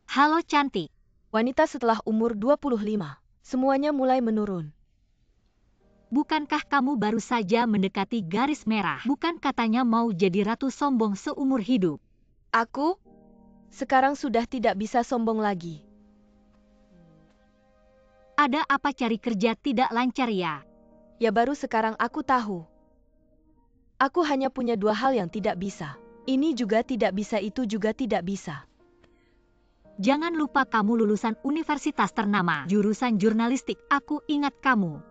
Halo cantik. Wanita setelah umur 25, semuanya mulai menurun. Bukankah kamu baru saja mendekati garis merah? Bukan katanya mau jadi ratu sombong seumur hidup? Aku sekarang sudah tidak bisa sombong lagi. Ada apa cari kerja tidak lancar ya? Ya baru sekarang aku tahu. Aku hanya punya 2 hal yang tidak bisa. Ini juga tidak bisa, itu juga tidak bisa. Jangan lupa kamu lulusan universitas ternama, jurusan jurnalistik. Aku ingat kamu.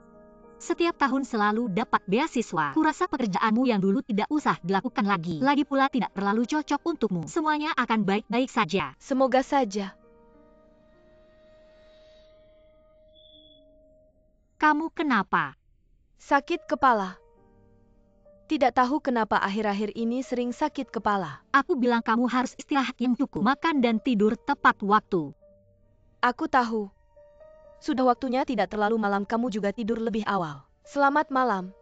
Setiap tahun selalu dapat beasiswa. Kurasa pekerjaanmu yang dulu tidak usah dilakukan lagi. Lagi pula tidak terlalu cocok untukmu. Semuanya akan baik-baik saja. Semoga saja. Kamu kenapa? Sakit kepala. Tidak tahu kenapa akhir-akhir ini sering sakit kepala. Aku bilang kamu harus istirahat yang cukup, makan dan tidur tepat waktu. Aku tahu. Sudah waktunya, tidak terlalu malam, kamu juga tidur lebih awal. Selamat malam.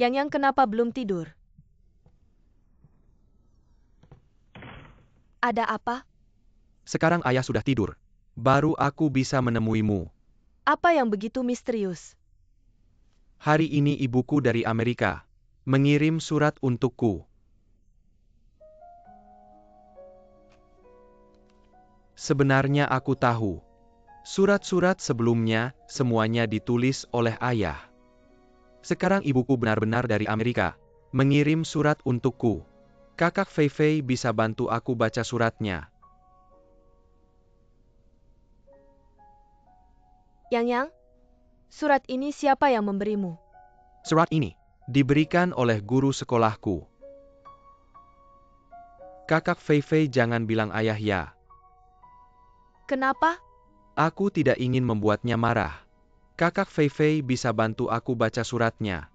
Yang kenapa belum tidur? Ada apa? Sekarang ayah sudah tidur. Baru aku bisa menemuimu. Apa yang begitu misterius? Hari ini ibuku dari Amerika mengirim surat untukku. Sebenarnya aku tahu. Surat-surat sebelumnya semuanya ditulis oleh ayah. Sekarang ibuku benar-benar dari Amerika mengirim surat untukku. Kakak Fei Fei bisa bantu aku baca suratnya. Yang, surat ini siapa yang memberimu? Surat ini diberikan oleh guru sekolahku. Kakak Fei Fei, jangan bilang ayah ya. Kenapa? Aku tidak ingin membuatnya marah. Kakak Fei Fei bisa bantu aku baca suratnya.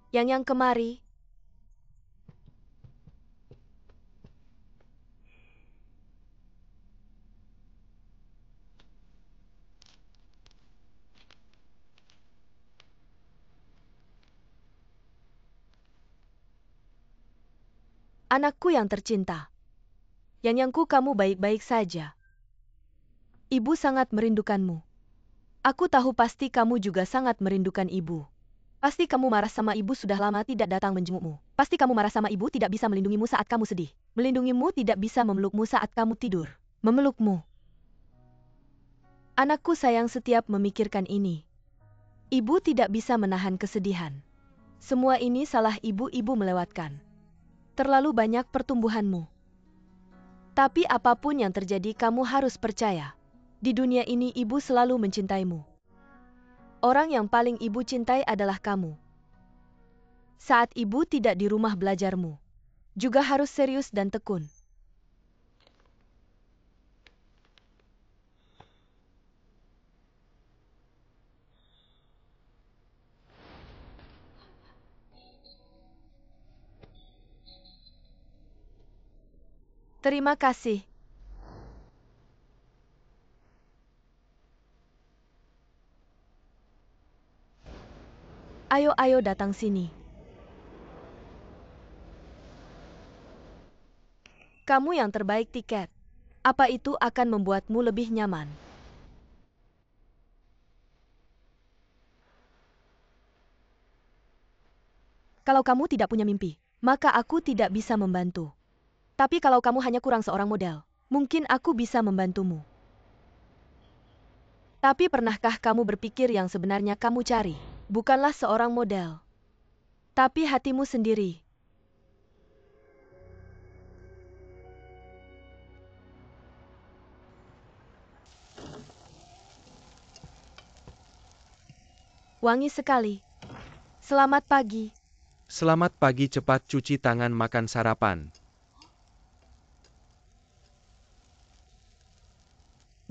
Yang kemari. Anakku yang tercinta. Yangku, kamu baik-baik saja. Ibu sangat merindukanmu. Aku tahu pasti kamu juga sangat merindukan ibu. Pasti kamu marah sama ibu sudah lama tidak datang menjengukmu. Pasti kamu marah sama ibu tidak bisa melindungimu saat kamu sedih. Melindungimu tidak bisa memelukmu saat kamu tidur. Memelukmu. Anakku sayang, setiap memikirkan ini. Ibu tidak bisa menahan kesedihan. Semua ini salah ibu melewatkan. Terlalu banyak pertumbuhanmu. Tapi apapun yang terjadi, kamu harus percaya. Di dunia ini ibu selalu mencintaimu. Orang yang paling ibu cintai adalah kamu. Saat ibu tidak di rumah, belajarmu juga harus serius dan tekun. Terima kasih. Ayo datang sini. Kamu yang terbaik tiket. Apa itu akan membuatmu lebih nyaman? Kalau kamu tidak punya mimpi, maka aku tidak bisa membantu. Tapi kalau kamu hanya kurang seorang model, mungkin aku bisa membantumu. Tapi pernahkah kamu berpikir yang sebenarnya kamu cari bukanlah seorang model, tapi hatimu sendiri? Wangi sekali. Selamat pagi. Selamat pagi, cepat cuci tangan, makan sarapan.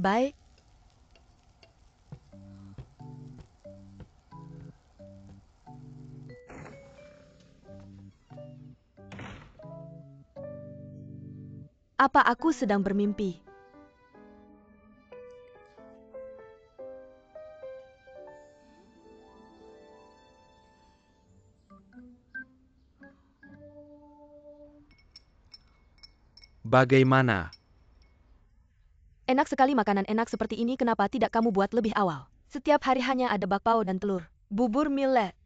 Baik. Apa aku sedang bermimpi? Bagaimana? Enak sekali makanan enak seperti ini, kenapa tidak kamu buat lebih awal? Setiap hari hanya ada bakpao dan telur. Bubur millet.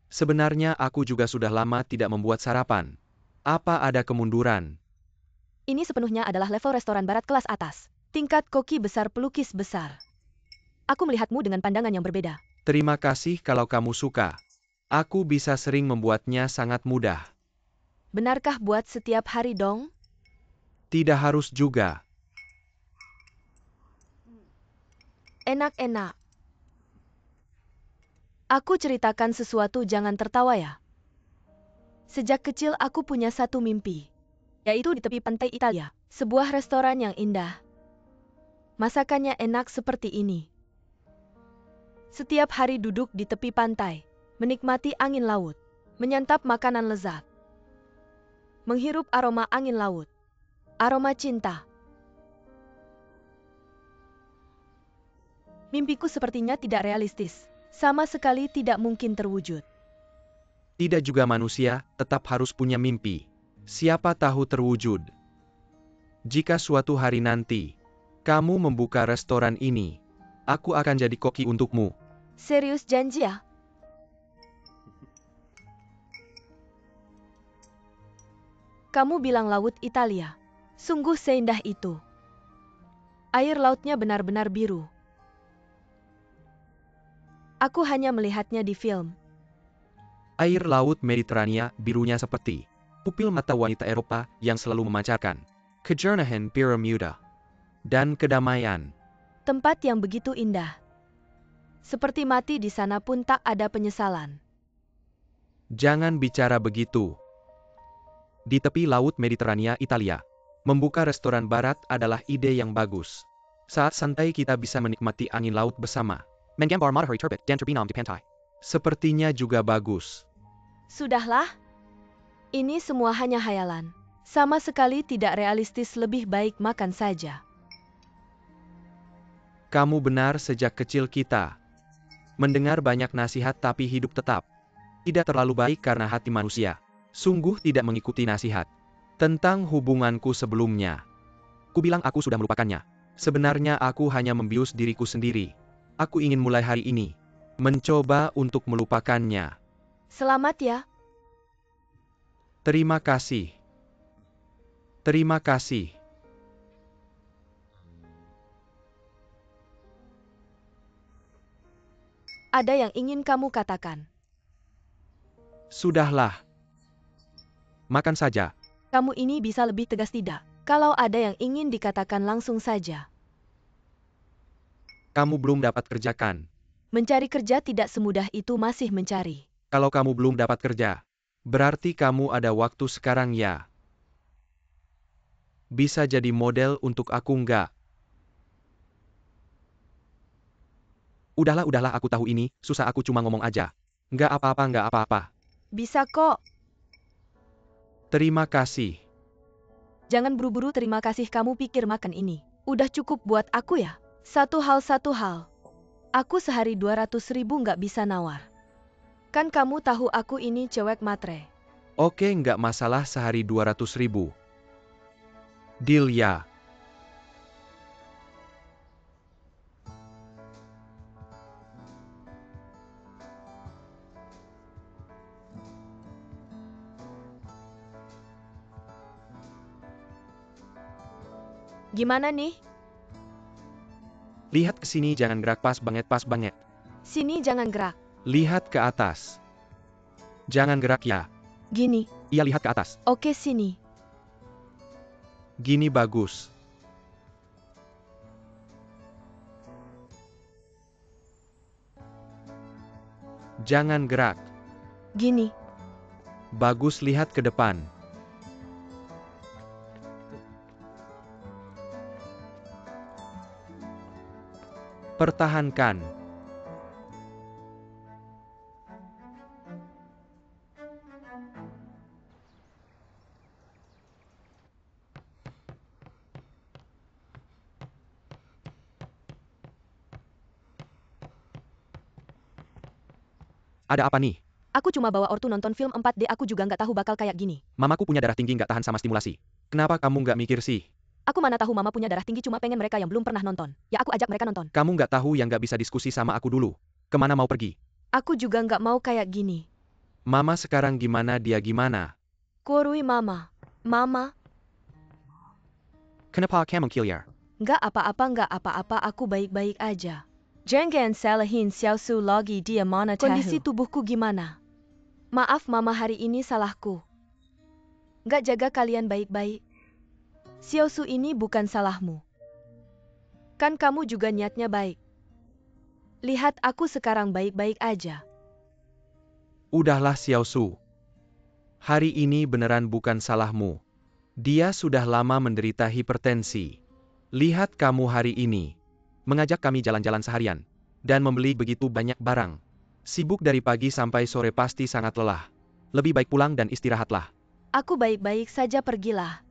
Sebenarnya aku juga sudah lama tidak membuat sarapan. Apa ada kemunduran? Ini sepenuhnya adalah level restoran barat kelas atas. Tingkat koki besar, pelukis besar. Aku melihatmu dengan pandangan yang berbeda. Terima kasih kalau kamu suka. Aku bisa sering membuatnya sangat mudah. Benarkah buat setiap hari dong? Tidak harus juga. Enak-enak. Aku ceritakan sesuatu, jangan tertawa ya. Sejak kecil aku punya satu mimpi. Yaitu di tepi pantai Italia. Sebuah restoran yang indah. Masakannya enak seperti ini. Setiap hari duduk di tepi pantai. Menikmati angin laut. Menyantap makanan lezat. Menghirup aroma angin laut. Aroma cinta. Mimpiku sepertinya tidak realistis. Sama sekali tidak mungkin terwujud. Tidak juga manusia, tetap harus punya mimpi. Siapa tahu terwujud. Jika suatu hari nanti, kamu membuka restoran ini, aku akan jadi koki untukmu. Serius janji ya? Kamu bilang laut Italia. Sungguh seindah itu. Air lautnya benar-benar biru. Aku hanya melihatnya di film. Air laut Mediterania birunya seperti pupil mata wanita Eropa yang selalu memancarkan kejernihan biru muda dan kedamaian. Tempat yang begitu indah. Seperti mati di sana pun tak ada penyesalan. Jangan bicara begitu. Di tepi laut Mediterania Italia, membuka restoran barat adalah ide yang bagus. Saat santai kita bisa menikmati angin laut bersama. Menggambar matahari terbit dan terbenam di pantai. Sepertinya juga bagus. Sudahlah. Ini semua hanya hayalan. Sama sekali tidak realistis, lebih baik makan saja. Kamu benar, sejak kecil kita mendengar banyak nasihat tapi hidup tetap tidak terlalu baik karena hati manusia sungguh tidak mengikuti nasihat. Tentang hubunganku sebelumnya, ku bilang aku sudah melupakannya. Sebenarnya aku hanya membius diriku sendiri. Aku ingin mulai hari ini mencoba untuk melupakannya. Selamat ya. Terima kasih. Terima kasih. Ada yang ingin kamu katakan? Sudahlah. Makan saja. Kamu ini bisa lebih tegas tidak? Kalau ada yang ingin dikatakan langsung saja. Kamu belum dapat kerjakan. Mencari kerja tidak semudah itu, masih mencari. Kalau kamu belum dapat kerja, berarti kamu ada waktu sekarang ya. Bisa jadi model untuk aku nggak? Udahlah, aku tahu ini susah, aku cuma ngomong aja. Nggak apa-apa. Bisa kok. Terima kasih. Jangan buru-buru terima kasih, kamu pikir makan ini udah cukup buat aku ya? Satu hal. Aku sehari 200.000 nggak bisa nawar. Kan kamu tahu aku ini cewek matre. Oke, nggak masalah, sehari 200.000. Deal ya. Gimana nih? Lihat ke sini, jangan gerak, pas banget. Sini jangan gerak. Lihat ke atas. Jangan gerak ya. Gini. Iya, lihat ke atas. Oke, sini. Gini bagus. Jangan gerak. Gini. Bagus, lihat ke depan. Pertahankan. Ada apa nih? Aku cuma bawa ortu nonton film 4D, aku juga nggak tahu bakal kayak gini. Mamaku punya darah tinggi nggak tahan sama stimulasi. Kenapa kamu nggak mikir sih? Aku mana tahu mama punya darah tinggi, cuma pengen mereka yang belum pernah nonton. Ya aku ajak mereka nonton. Kamu nggak tahu yang nggak bisa diskusi sama aku dulu. Kemana mau pergi? Aku juga nggak mau kayak gini. Mama sekarang gimana, dia gimana? Korui mama. Mama, Kenapa kamu kilir? nggak apa-apa, aku baik-baik aja. Jangan salahin Xiaosu lagi, dia mana tahu. Kondisi tubuhku gimana? Maaf mama, hari ini salahku. Nggak jaga kalian baik-baik. Xiaosu ini bukan salahmu. Kan kamu juga niatnya baik. Lihat aku sekarang baik-baik aja. Udahlah Xiaosu. Hari ini beneran bukan salahmu. Dia sudah lama menderita hipertensi. Lihat kamu hari ini. Mengajak kami jalan-jalan seharian. Dan membeli begitu banyak barang. Sibuk dari pagi sampai sore pasti sangat lelah. Lebih baik pulang dan istirahatlah. Aku baik-baik saja, pergilah.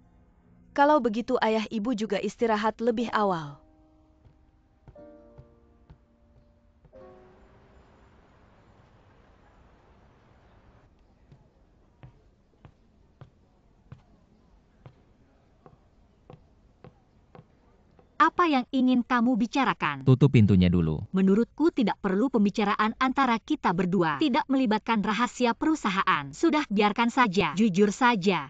Kalau begitu ayah ibu juga istirahat lebih awal. Apa yang ingin kamu bicarakan? Tutup pintunya dulu. Menurutku tidak perlu pembicaraan antara kita berdua. Tidak melibatkan rahasia perusahaan. Sudah, biarkan saja. Jujur saja.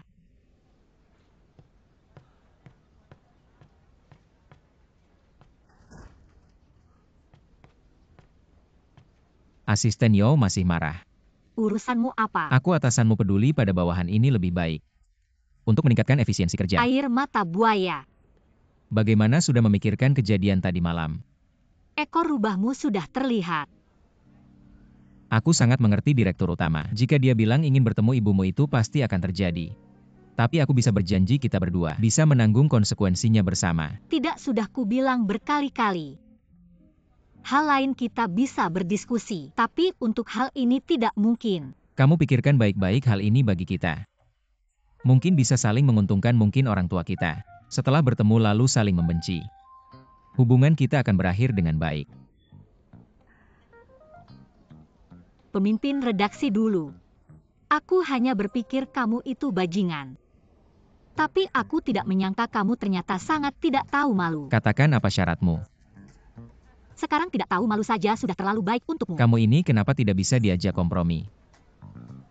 Asisten Yo masih marah. Urusanmu apa? Aku atasanmu peduli pada bawahan ini lebih baik. Untuk meningkatkan efisiensi kerja. Air mata buaya. Bagaimana sudah memikirkan kejadian tadi malam? Ekor rubahmu sudah terlihat. Aku sangat mengerti direktur utama. Jika dia bilang ingin bertemu ibumu itu pasti akan terjadi. Tapi aku bisa berjanji kita berdua bisa menanggung konsekuensinya bersama. Tidak sudah kubilang berkali-kali. Hal lain kita bisa berdiskusi, tapi untuk hal ini tidak mungkin. Kamu pikirkan baik-baik hal ini bagi kita. Mungkin bisa saling menguntungkan, mungkin orang tua kita. Setelah bertemu lalu saling membenci. Hubungan kita akan berakhir dengan baik. Pemimpin redaksi dulu. Aku hanya berpikir kamu itu bajingan. Tapi aku tidak menyangka kamu ternyata sangat tidak tahu malu. Katakan apa syaratmu? Sekarang tidak tahu malu saja sudah terlalu baik untukmu. Kamu ini kenapa tidak bisa diajak kompromi?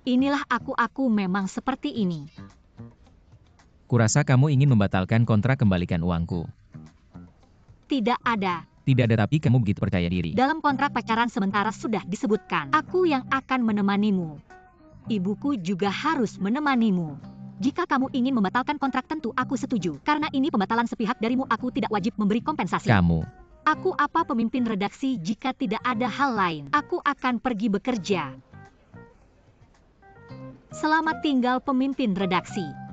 Inilah aku memang seperti ini. Kurasa kamu ingin membatalkan kontrak, kembalikan uangku. Tidak ada. Tidak ada, tapi kamu begitu percaya diri. Dalam kontrak pacaran sementara sudah disebutkan, aku yang akan menemanimu. Ibuku juga harus menemanimu. Jika kamu ingin membatalkan kontrak tentu aku setuju. Karena ini pembatalan sepihak darimu, aku tidak wajib memberi kompensasi. Kamu. Aku apa pemimpin redaksi jika tidak ada hal lain? Aku akan pergi bekerja. Selamat tinggal pemimpin redaksi.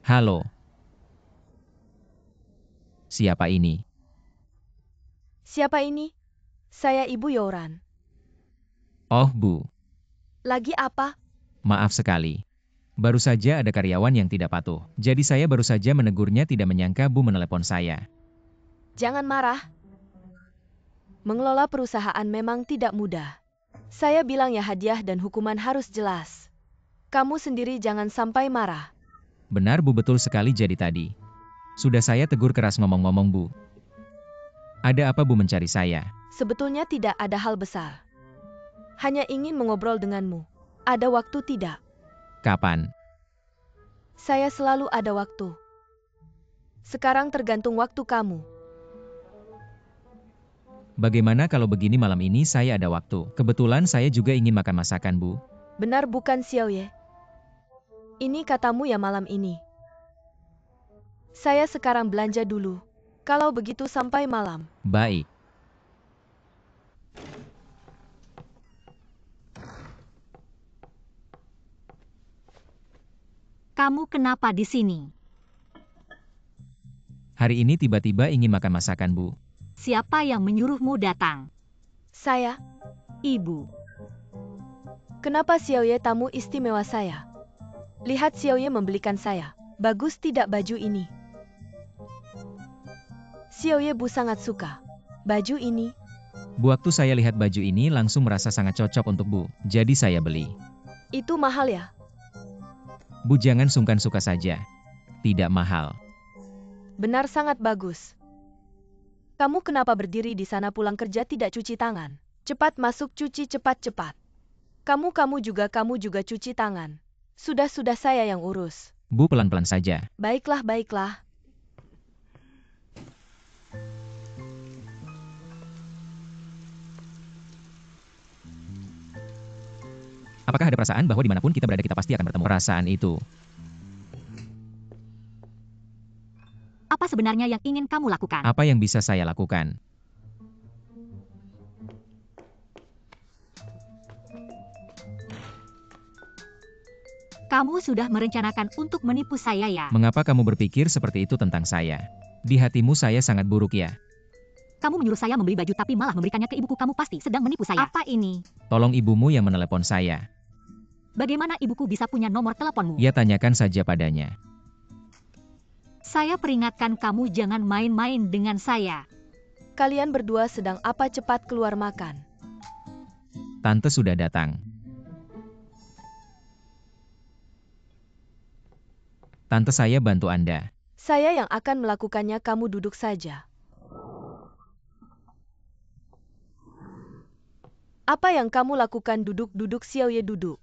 Halo. Siapa ini? Siapa ini? Saya Ibu Yoran. Oh, Bu. Lagi apa? Maaf sekali. Baru saja ada karyawan yang tidak patuh. Jadi saya baru saja menegurnya, tidak menyangka Bu menelepon saya. Jangan marah. Mengelola perusahaan memang tidak mudah. Saya bilang ya, hadiah dan hukuman harus jelas. Kamu sendiri jangan sampai marah. Benar Bu, betul sekali. Jadi tadi sudah saya tegur keras, ngomong-ngomong Bu. Ada apa Bu mencari saya? Sebetulnya tidak ada hal besar. Hanya ingin mengobrol denganmu. Ada waktu tidak? Kapan? Saya selalu ada waktu. Sekarang tergantung waktu kamu. Bagaimana kalau begini, malam ini saya ada waktu. Kebetulan saya juga ingin makan masakan Bu. Benar bukan Xiaoye? Ini katamu ya, malam ini. Saya sekarang belanja dulu. Kalau begitu sampai malam. Baik. Kamu kenapa di sini? Hari ini tiba-tiba ingin makan masakan Bu. Siapa yang menyuruhmu datang? Saya. Ibu. Kenapa Xiaoye tamu istimewa saya? Lihat Xiaoye membelikan saya. Bagus tidak baju ini? Xiaoye Bu sangat suka. Baju ini, Bu, waktu saya lihat baju ini langsung merasa sangat cocok untuk Bu. Jadi saya beli. itu mahal ya? Bu, jangan sungkan, suka saja. Tidak mahal. Benar sangat bagus. Kamu kenapa berdiri di sana pulang kerja tidak cuci tangan? Cepat masuk cuci cepat-cepat. Kamu juga cuci tangan. Sudah saya yang urus. Bu, pelan-pelan saja. Baiklah. Apakah ada perasaan bahwa dimanapun kita berada kita pasti akan bertemu? Perasaan itu. Apa sebenarnya yang ingin kamu lakukan? Apa yang bisa saya lakukan? Kamu sudah merencanakan untuk menipu saya ya? Mengapa kamu berpikir seperti itu tentang saya? Di hatimu saya sangat buruk ya? Kamu menyuruh saya membeli baju tapi malah memberikannya ke ibuku. Kamu pasti sedang menipu saya. Apa ini? Tolong ibumu yang menelepon saya. Bagaimana ibuku bisa punya nomor teleponmu? Ya, tanyakan saja padanya. Saya peringatkan kamu jangan main-main dengan saya. Kalian berdua sedang apa? Cepat keluar makan. Tante sudah datang. Tante, saya bantu Anda. Saya yang akan melakukannya, kamu duduk saja. Apa yang kamu lakukan? Duduk, Xiaoye duduk.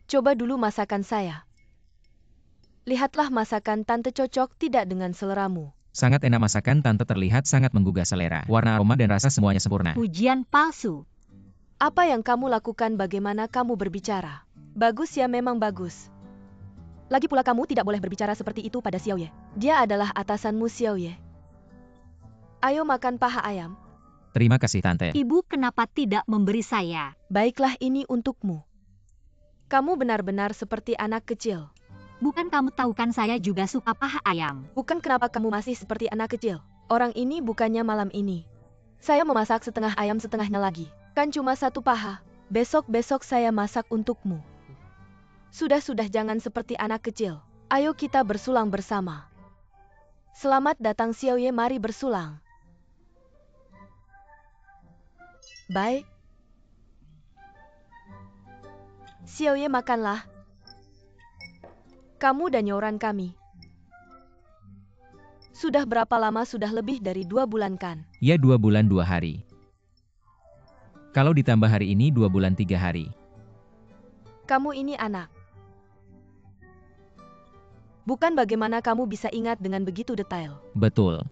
Coba dulu masakan saya. Lihatlah masakan Tante, cocok tidak dengan seleramu? Sangat enak, masakan Tante terlihat sangat menggugah selera. Warna, aroma, dan rasa semuanya sempurna. Pujian palsu. Apa yang kamu lakukan? Bagaimana kamu berbicara? Bagus ya, memang bagus. Lagi pula kamu tidak boleh berbicara seperti itu pada Xiaoye. Dia adalah atasanmu, Xiaoye. Ayo makan paha ayam. Terima kasih, Tante. Ibu kenapa tidak memberi saya? Baiklah, ini untukmu. Kamu benar-benar seperti anak kecil. Bukan kamu tahu kan saya juga suka paha ayam. Bukan, kenapa kamu masih seperti anak kecil? Orang ini bukannya malam ini. Saya memasak setengah ayam, setengahnya lagi. Kan cuma satu paha. Besok saya masak untukmu. Sudah, jangan seperti anak kecil. Ayo kita bersulang bersama. Selamat datang Xiaoye, mari bersulang. Baik. Xiaoye, makanlah. Kamu dan nyoran kami. Sudah berapa lama? Sudah lebih dari 2 bulan kan? Ya, 2 bulan 2 hari. Kalau ditambah hari ini 2 bulan 3 hari. Kamu ini anak. Bukan, bagaimana kamu bisa ingat dengan begitu detail? Betul.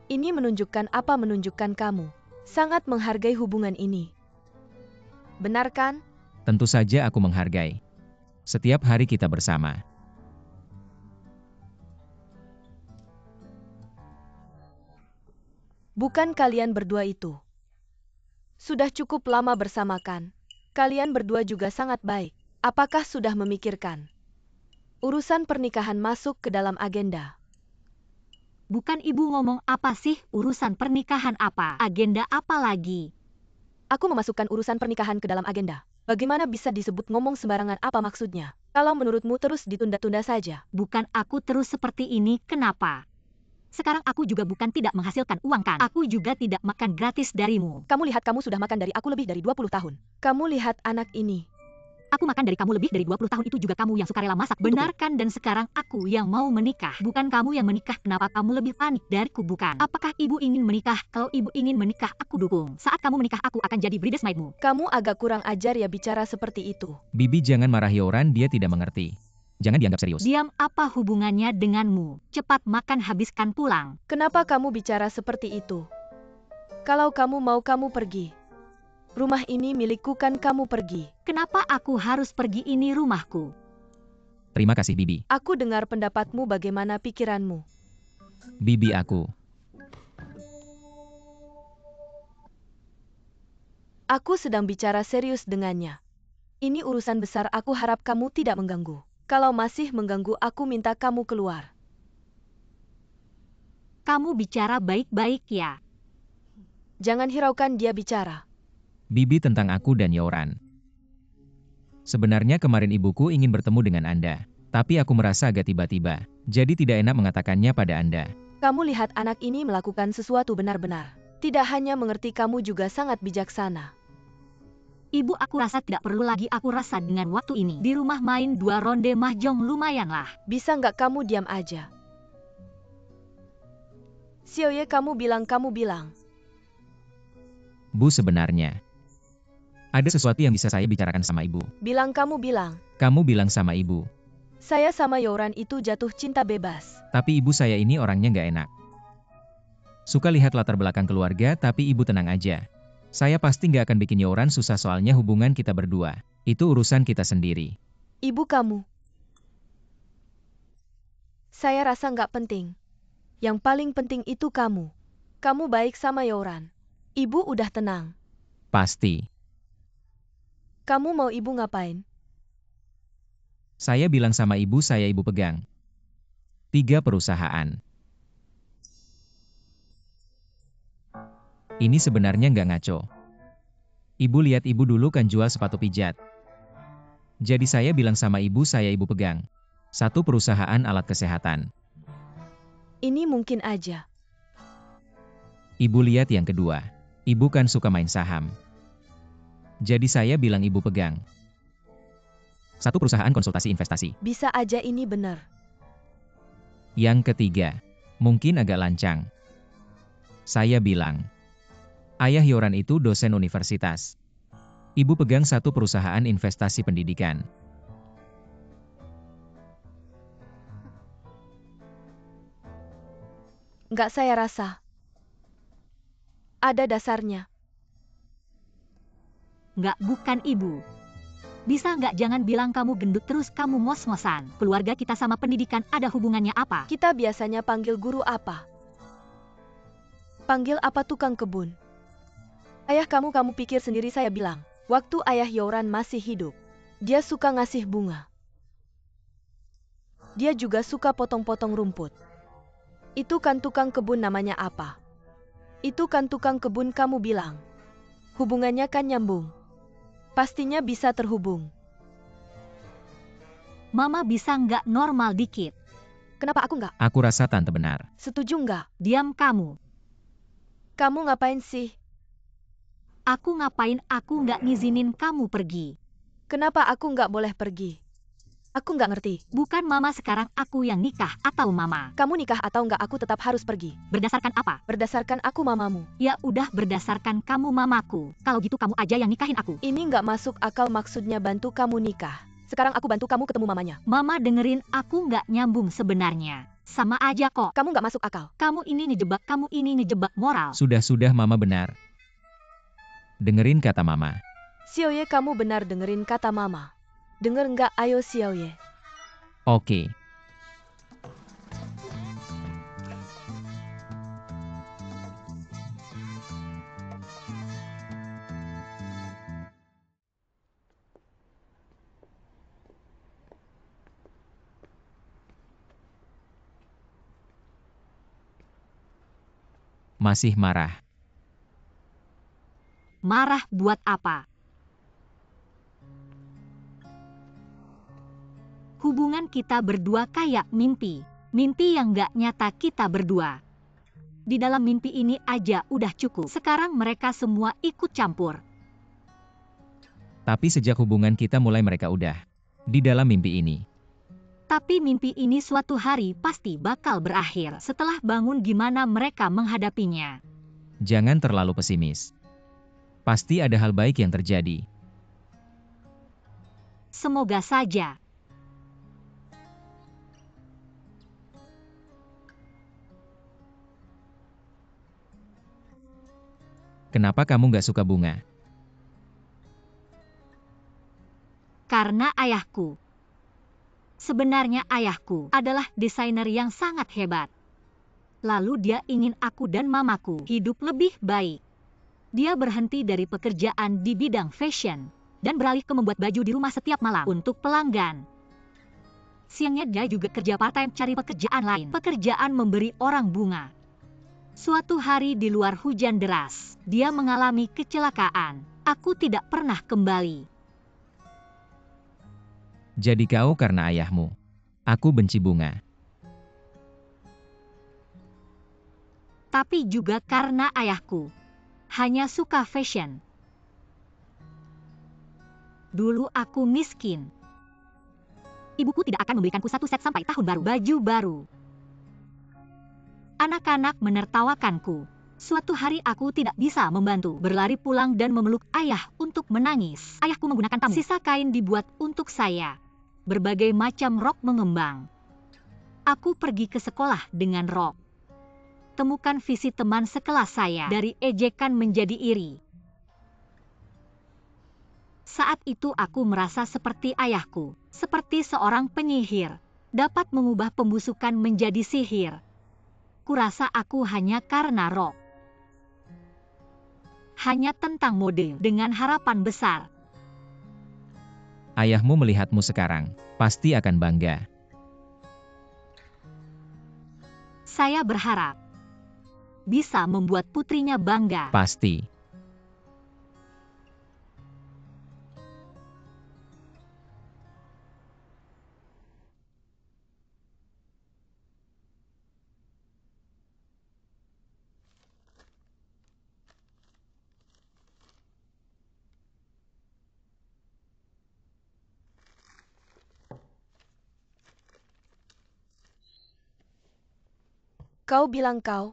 Ini menunjukkan apa? Menunjukkan kamu sangat menghargai hubungan ini. Benar kan? Tentu saja aku menghargai. Setiap hari kita bersama. Bukan kalian berdua itu sudah cukup lama bersama kan? Kalian berdua juga sangat baik. Apakah sudah memikirkan urusan pernikahan masuk ke dalam agenda? Bukan ibu ngomong apa sih? Urusan pernikahan apa? Agenda apa lagi? Aku memasukkan urusan pernikahan ke dalam agenda. Bagaimana bisa disebut ngomong sembarangan? Apa maksudnya? Kalau menurutmu terus ditunda-tunda saja. Bukan aku terus seperti ini, kenapa? Sekarang aku juga bukan tidak menghasilkan uang kan? Aku juga tidak makan gratis darimu. Kamu lihat, kamu sudah makan dari aku lebih dari 20 tahun. Kamu lihat anak ini. Aku makan dari kamu lebih dari 20 tahun, itu juga kamu yang suka rela masak. Benar kan? Dan sekarang aku yang mau menikah. Bukan kamu yang menikah. Kenapa kamu lebih panik dariku? Bukan. Apakah ibu ingin menikah? Kalau ibu ingin menikah, aku dukung. Saat kamu menikah, aku akan jadi bridesmaidmu. Kamu agak kurang ajar ya bicara seperti itu. Bibi, jangan marahi orang, dia tidak mengerti. Jangan dianggap serius. Diam, apa hubungannya denganmu? Cepat makan, habiskan, pulang. Kenapa kamu bicara seperti itu? Kalau kamu mau, kamu pergi. Rumah ini milikku kan, kamu pergi. Kenapa aku harus pergi? Ini rumahku. Terima kasih, Bibi. Aku dengar pendapatmu, bagaimana pikiranmu? Bibi, aku sedang bicara serius dengannya. Ini urusan besar, aku harap kamu tidak mengganggu. Kalau masih mengganggu, aku minta kamu keluar. Kamu bicara baik-baik ya. Jangan hiraukan dia bicara. Bibi tentang aku dan Yoran. Sebenarnya kemarin ibuku ingin bertemu dengan Anda, tapi aku merasa agak tiba-tiba, jadi tidak enak mengatakannya pada Anda. Kamu lihat anak ini melakukan sesuatu benar-benar. Tidak hanya mengerti, kamu juga sangat bijaksana. Ibu, aku rasa tidak perlu lagi. Aku rasa dengan waktu ini di rumah main 2 ronde mahjong lumayanlah. Bisa nggak kamu diam aja? Xiaoye, kamu bilang. Bu, sebenarnya ada sesuatu yang bisa saya bicarakan sama ibu. Kamu bilang. Kamu bilang sama ibu. Saya sama Yoran itu jatuh cinta bebas. Tapi ibu saya ini orangnya nggak enak. Suka lihat latar belakang keluarga, tapi ibu tenang aja. Saya pasti nggak akan bikin Yoran susah, soalnya hubungan kita berdua. Itu urusan kita sendiri. Ibu kamu. Saya rasa nggak penting. Yang paling penting itu kamu. Kamu baik sama Yoran. Ibu udah tenang. Pasti. Kamu mau ibu ngapain? Saya bilang sama ibu saya ibu pegang 3 perusahaan. Ini sebenarnya nggak ngaco. Ibu lihat ibu dulu kan jual sepatu pijat. Jadi saya bilang sama ibu saya ibu pegang 1 perusahaan alat kesehatan. Ini mungkin aja. Ibu lihat yang kedua. Ibu kan suka main saham. Jadi saya bilang ibu pegang 1 perusahaan konsultasi investasi. Bisa aja ini benar. Yang ketiga, mungkin agak lancang. Saya bilang, ayah Yoran itu dosen universitas. Ibu pegang 1 perusahaan investasi pendidikan. Nggak, saya rasa ada dasarnya. Nggak, bukan ibu. Bisa nggak jangan bilang kamu gendut terus, kamu ngos-ngosan. Keluarga kita sama pendidikan ada hubungannya apa? Kita biasanya panggil guru apa? Panggil apa tukang kebun? Ayah kamu pikir sendiri saya bilang. Waktu ayah Yoran masih hidup, dia suka ngasih bunga. Dia juga suka potong-potong rumput. Itu kan tukang kebun, namanya apa? Itu kan tukang kebun, kamu bilang. Hubungannya kan nyambung. Pastinya bisa terhubung. Mama bisa nggak normal dikit? Kenapa aku nggak? Aku rasa tante benar. Setuju nggak? Diam kamu. Kamu ngapain sih? Aku ngapain? Aku nggak ngizinin kamu pergi. Kenapa aku nggak boleh pergi? Aku nggak ngerti. Bukan mama sekarang, aku yang nikah atau mama? Kamu nikah atau nggak, aku tetap harus pergi. Berdasarkan apa? Berdasarkan aku mamamu. Ya udah, berdasarkan kamu mamaku. Kalau gitu kamu aja yang nikahin aku. Ini nggak masuk akal, maksudnya bantu kamu nikah. Sekarang aku bantu kamu ketemu mamanya. Mama dengerin, aku nggak nyambung sebenarnya. Sama aja kok. Kamu nggak masuk akal. Kamu ini ngejebak moral. Sudah mama benar. Dengerin kata mama. Xiaoye, kamu benar dengerin kata mama. Denger nggak? Ayo Xiaoye. Oke. Masih marah. Marah buat apa? Hubungan kita berdua kayak mimpi. Mimpi yang nggak nyata kita berdua. Di dalam mimpi ini aja udah cukup. Sekarang mereka semua ikut campur. Tapi sejak hubungan kita mulai mereka udah di dalam mimpi ini. Tapi mimpi ini suatu hari pasti bakal berakhir. Setelah bangun gimana mereka menghadapinya? Jangan terlalu pesimis. Pasti ada hal baik yang terjadi. Semoga saja. Kenapa kamu nggak suka bunga? Karena ayahku. Sebenarnya ayahku adalah desainer yang sangat hebat. Lalu dia ingin aku dan mamaku hidup lebih baik. Dia berhenti dari pekerjaan di bidang fashion dan beralih ke membuat baju di rumah setiap malam untuk pelanggan. Siangnya dia juga kerja part-time cari pekerjaan lain. Pekerjaan memberi orang bunga. Suatu hari di luar hujan deras, dia mengalami kecelakaan. Aku tidak pernah kembali. Jadi kau karena ayahmu. Aku benci bunga. Tapi juga karena ayahku. Hanya suka fashion. Dulu aku miskin. Ibuku tidak akan memberikanku 1 set sampai tahun baru. Baju baru. Anak-anak menertawakanku. Suatu hari aku tidak bisa membantu, berlari pulang dan memeluk ayah untuk menangis. Ayahku menggunakan tamu. Sisa kain dibuat untuk saya. Berbagai macam rok mengembang. Aku pergi ke sekolah dengan rok. Temukan visi teman sekelas saya, dari ejekan menjadi iri. Saat itu aku merasa seperti ayahku, seperti seorang penyihir, dapat mengubah pembusukan menjadi sihir. Kurasa aku hanya karena rok. Hanya tentang mode dengan harapan besar. Ayahmu melihatmu sekarang, pasti akan bangga. Saya berharap bisa membuat putrinya bangga. Pasti. Kau bilang kau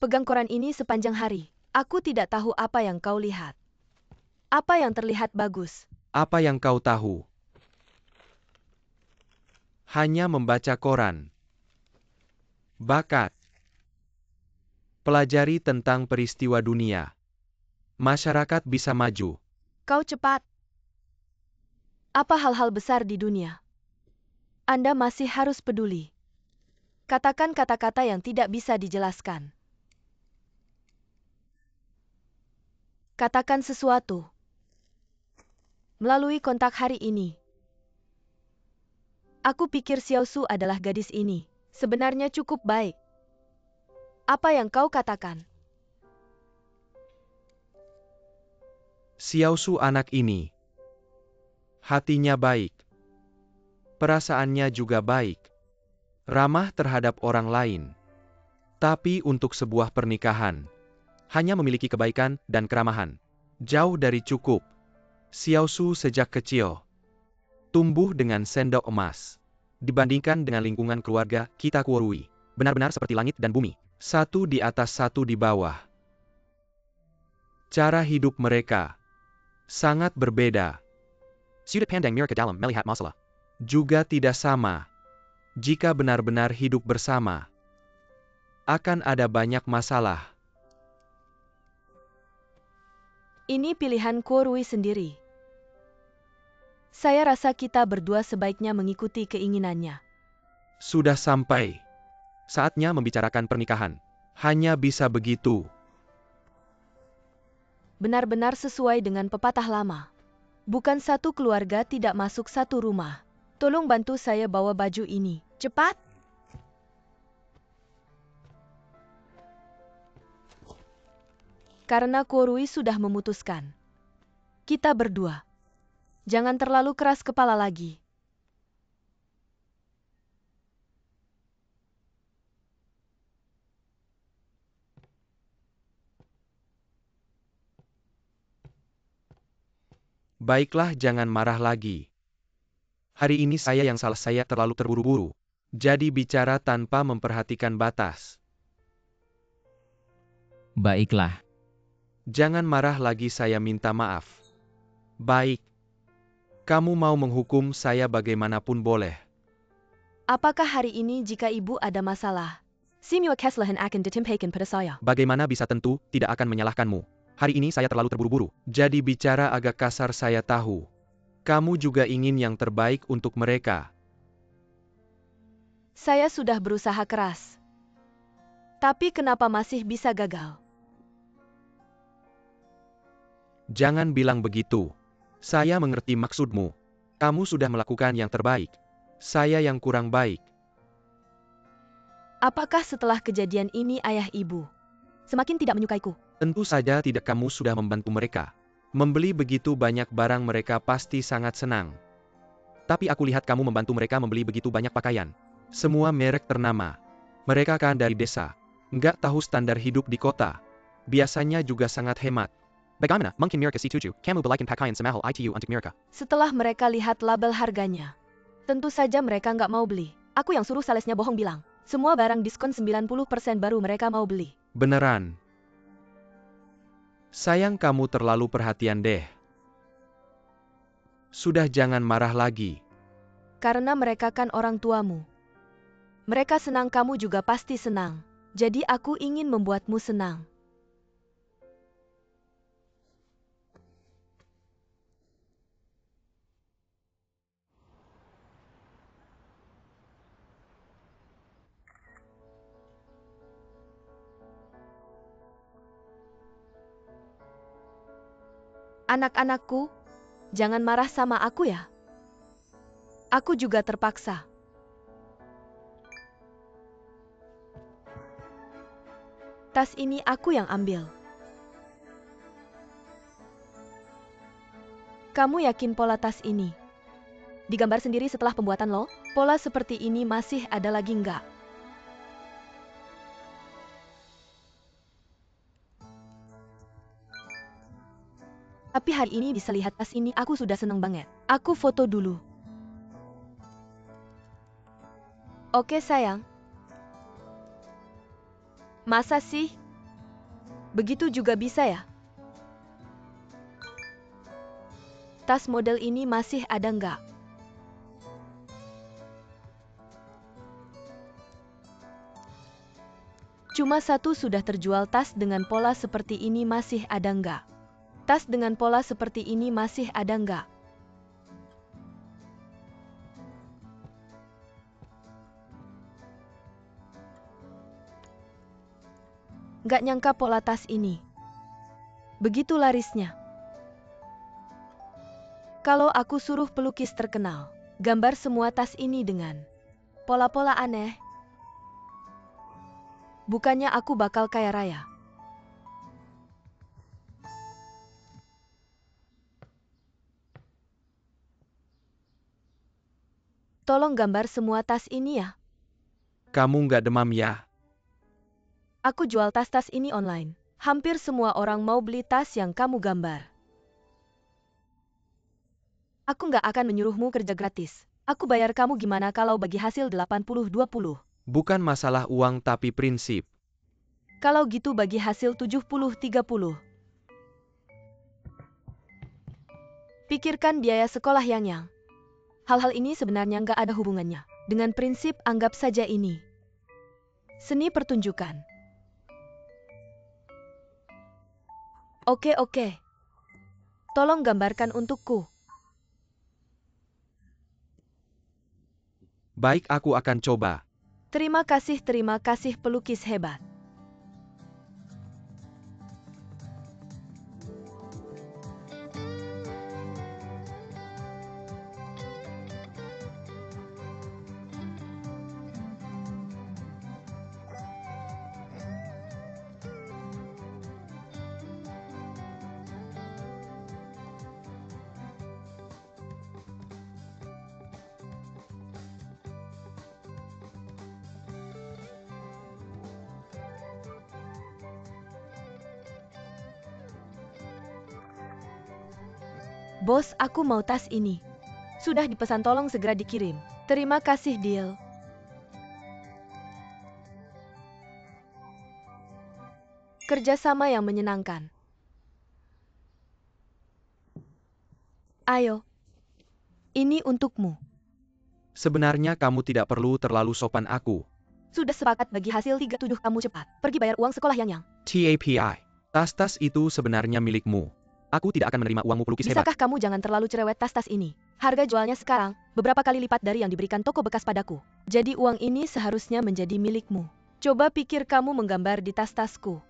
pegang koran ini sepanjang hari. Aku tidak tahu apa yang kau lihat. Apa yang terlihat bagus? Apa yang kau tahu? Hanya membaca koran. Bakat. Pelajari tentang peristiwa dunia. Masyarakat bisa maju. Kau cepat. Apa hal-hal besar di dunia? Anda masih harus peduli. Katakan kata-kata yang tidak bisa dijelaskan. Katakan sesuatu. Melalui kontak hari ini. Aku pikir Xiao Su adalah gadis ini. Sebenarnya cukup baik. Apa yang kau katakan? Xiao Su anak ini. Hatinya baik. Perasaannya juga baik. Ramah terhadap orang lain. Tapi untuk sebuah pernikahan, hanya memiliki kebaikan dan keramahan. Jauh dari cukup. Xiao Su sejak kecil tumbuh dengan sendok emas. Dibandingkan dengan lingkungan keluarga, kita Kuorui benar-benar seperti langit dan bumi. Satu di atas satu di bawah. Cara hidup mereka sangat berbeda. Sudut pandang mereka dalam melihat masalah juga tidak sama. Jika benar-benar hidup bersama, akan ada banyak masalah. Ini pilihan Kuorui sendiri. Saya rasa kita berdua sebaiknya mengikuti keinginannya. Sudah sampai saatnya membicarakan pernikahan. Hanya bisa begitu. Benar-benar sesuai dengan pepatah lama. Bukan satu keluarga tidak masuk satu rumah. Tolong bantu saya bawa baju ini. Cepat! Karena Kuorui sudah memutuskan. Kita berdua. Jangan terlalu keras kepala lagi. Baiklah, jangan marah lagi. Hari ini saya yang salah, saya terlalu terburu-buru. Jadi bicara tanpa memperhatikan batas. Baiklah. Jangan marah lagi, saya minta maaf. Baik. Kamu mau menghukum saya bagaimanapun boleh. Apakah hari ini jika ibu ada masalah? Simua kesalahan akan ditimpakan pada saya. Bagaimana bisa, tentu tidak akan menyalahkanmu. Hari ini saya terlalu terburu-buru. Jadi bicara agak kasar, saya tahu. Kamu juga ingin yang terbaik untuk mereka. Saya sudah berusaha keras. Tapi kenapa masih bisa gagal? Jangan bilang begitu. Saya mengerti maksudmu. Kamu sudah melakukan yang terbaik. Saya yang kurang baik. Apakah setelah kejadian ini ayah ibu semakin tidak menyukaiku? Tentu saja tidak, kamu sudah membantu mereka. Membeli begitu banyak barang, mereka pasti sangat senang. Tapi aku lihat kamu membantu mereka membeli begitu banyak pakaian. Semua merek ternama. Mereka kan dari desa. Nggak tahu standar hidup di kota. Biasanya juga sangat hemat. Bagaimana mungkin mereka setuju? Kamu belikan pakaian semahal itu untuk mereka. Setelah mereka lihat label harganya, tentu saja mereka nggak mau beli. Aku yang suruh salesnya bohong bilang, semua barang diskon 90% baru mereka mau beli. Beneran. Sayang, kamu terlalu perhatian deh. Sudah, jangan marah lagi. Karena mereka kan orang tuamu. Mereka senang, kamu juga pasti senang. Jadi aku ingin membuatmu senang. Anak-anakku, jangan marah sama aku ya. Aku juga terpaksa. Tas ini aku yang ambil. Kamu yakin pola tas ini digambar sendiri setelah pembuatan lo? Pola seperti ini masih ada lagi nggak? Tapi hari ini bisa lihat tas ini, aku sudah seneng banget. Aku foto dulu. Oke sayang. Masa sih? Begitu juga bisa ya? Tas model ini masih ada nggak? Cuma satu sudah terjual. Tas dengan pola seperti ini masih ada nggak? Tas dengan pola seperti ini masih ada nggak? Nggak nyangka pola tas ini begitu larisnya. Kalau aku suruh pelukis terkenal gambar semua tas ini dengan pola-pola aneh, bukannya aku bakal kaya raya. Tolong gambar semua tas ini ya. Kamu nggak demam ya? Aku jual tas-tas ini online. Hampir semua orang mau beli tas yang kamu gambar. Aku nggak akan menyuruhmu kerja gratis. Aku bayar kamu, gimana kalau bagi hasil 80-20? Bukan masalah uang tapi prinsip. Kalau gitu bagi hasil 70-30. Pikirkan biaya sekolah Yang. Hal-hal ini sebenarnya nggak ada hubungannya dengan prinsip. Anggap saja ini seni pertunjukan. Oke. Tolong gambarkan untukku. Baik, aku akan coba. Terima kasih pelukis hebat. Bos, aku mau tas ini. Sudah dipesan, tolong segera dikirim. Terima kasih, deal. Kerjasama yang menyenangkan. Ayo. Ini untukmu. Sebenarnya kamu tidak perlu terlalu sopan, aku. Sudah sepakat bagi hasil 37, kamu cepat. Pergi bayar uang sekolah Yang. TAPI. Tas-tas itu sebenarnya milikmu. Aku tidak akan menerima uangmu, pelukis hebat. Bisakah kamu jangan terlalu cerewet? Tas-tas ini harga jualnya sekarang beberapa kali lipat dari yang diberikan toko bekas padaku. Jadi uang ini seharusnya menjadi milikmu. Coba pikir, kamu menggambar di tas-tasku.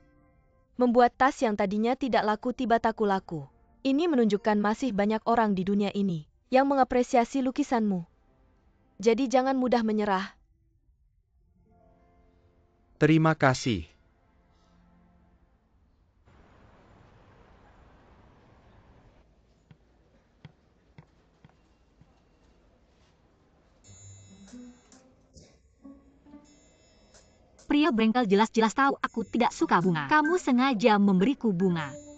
Membuat tas yang tadinya tidak laku tiba taku laku. Ini menunjukkan masih banyak orang di dunia ini yang mengapresiasi lukisanmu. Jadi jangan mudah menyerah. Terima kasih. Pria brengkel jelas-jelas tahu aku tidak suka bunga. Kamu sengaja memberiku bunga.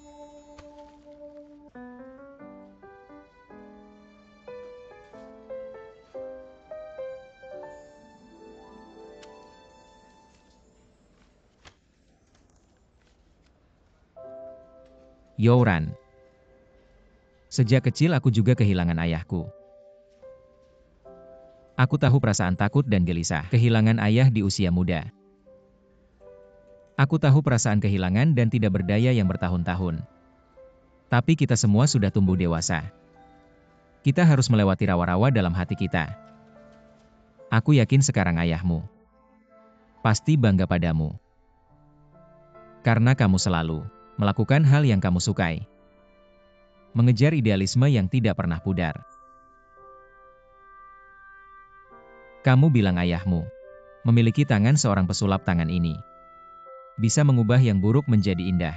Youran. Sejak kecil aku juga kehilangan ayahku. Aku tahu perasaan takut dan gelisah kehilangan ayah di usia muda. Aku tahu perasaan kehilangan dan tidak berdaya yang bertahun-tahun. Tapi kita semua sudah tumbuh dewasa. Kita harus melewati rawa-rawa dalam hati kita. Aku yakin sekarang ayahmu pasti bangga padamu. Karena kamu selalu melakukan hal yang kamu sukai. Mengejar idealisme yang tidak pernah pudar. Kamu bilang ayahmu memiliki tangan seorang pesulap tangan ini. Bisa mengubah yang buruk menjadi indah.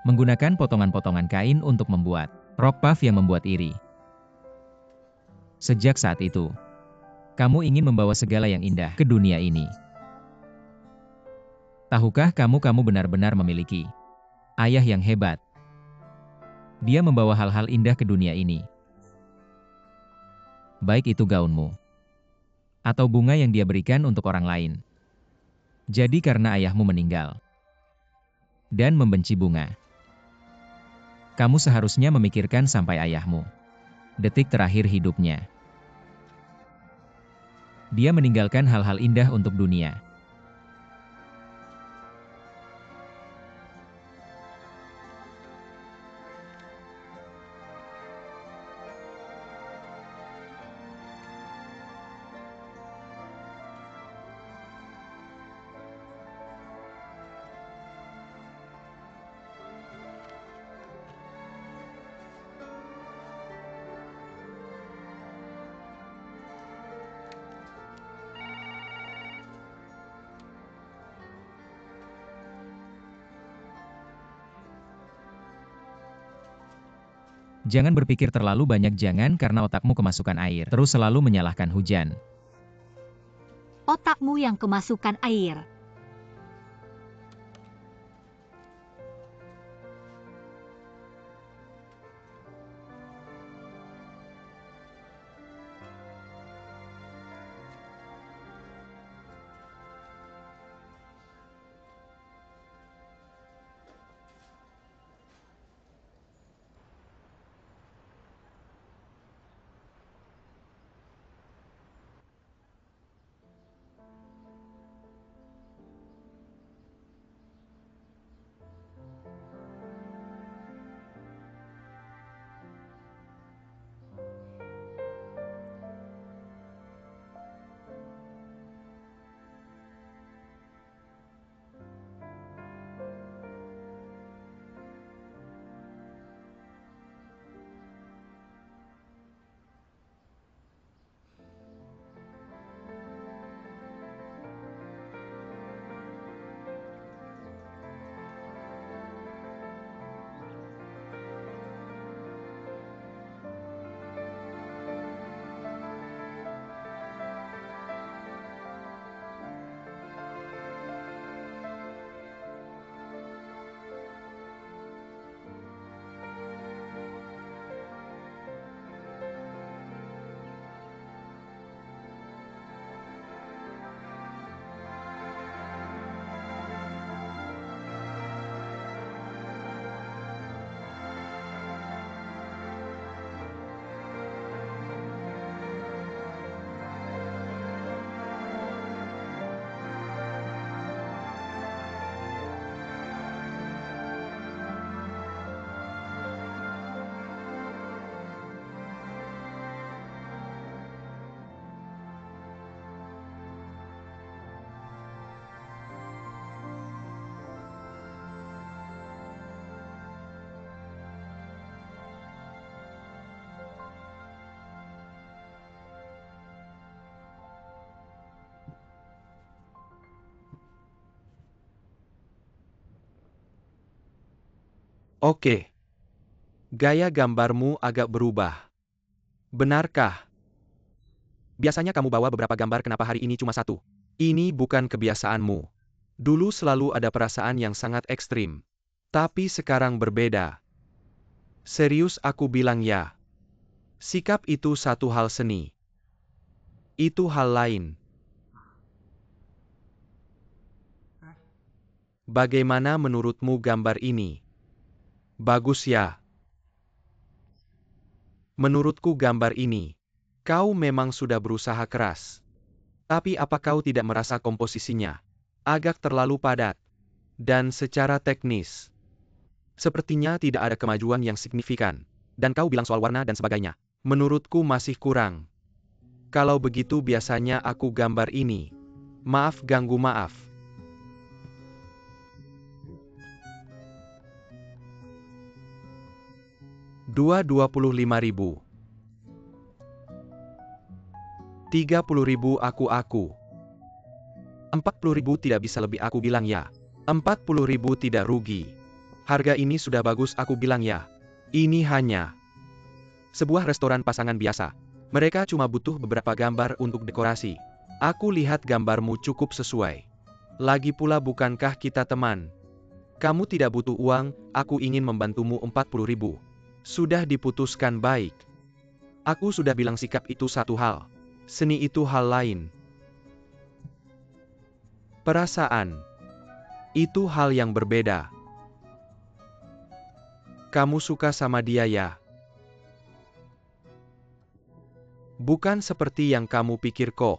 Menggunakan potongan-potongan kain untuk membuat rok puff yang membuat iri. Sejak saat itu, kamu ingin membawa segala yang indah ke dunia ini. Tahukah kamu benar-benar memiliki ayah yang hebat? Dia membawa hal-hal indah ke dunia ini. Baik itu gaunmu, atau bunga yang dia berikan untuk orang lain. Jadi karena ayahmu meninggal dan membenci bunga, kamu seharusnya memikirkan sampai ayahmu detik terakhir hidupnya. Dia meninggalkan hal-hal indah untuk dunia. Jangan berpikir terlalu banyak karena otakmu kemasukan air. Terus selalu menyalahkan hujan. Otakmu yang kemasukan air. Oke. Gaya gambarmu agak berubah. Benarkah? Biasanya kamu bawa beberapa gambar, kenapa hari ini cuma satu? Ini bukan kebiasaanmu. Dulu selalu ada perasaan yang sangat ekstrim. Tapi sekarang berbeda. Serius aku bilang ya. Sikap itu satu hal seni. Itu hal lain. Bagaimana menurutmu gambar ini? Bagus ya? Menurutku gambar ini. Kau memang sudah berusaha keras. Tapi apa kau tidak merasa komposisinya agak terlalu padat? Dan secara teknis, sepertinya tidak ada kemajuan yang signifikan. Dan kau bilang soal warna dan sebagainya. Menurutku masih kurang. Kalau begitu biasanya aku gambar ini. Maaf ganggu, maaf. $25.000. 30.000 aku. 40.000 tidak bisa lebih, aku bilang ya. 40.000 tidak rugi. Harga ini sudah bagus, aku bilang ya. Ini hanya sebuah restoran pasangan biasa. Mereka cuma butuh beberapa gambar untuk dekorasi. Aku lihat gambarmu cukup sesuai. Lagi pula bukankah kita teman? Kamu tidak butuh uang, aku ingin membantumu. 40.000. Sudah diputuskan, baik. Aku sudah bilang sikap itu satu hal. Seni itu hal lain. Perasaan itu hal yang berbeda. Kamu suka sama dia ya? Bukan seperti yang kamu pikir kok.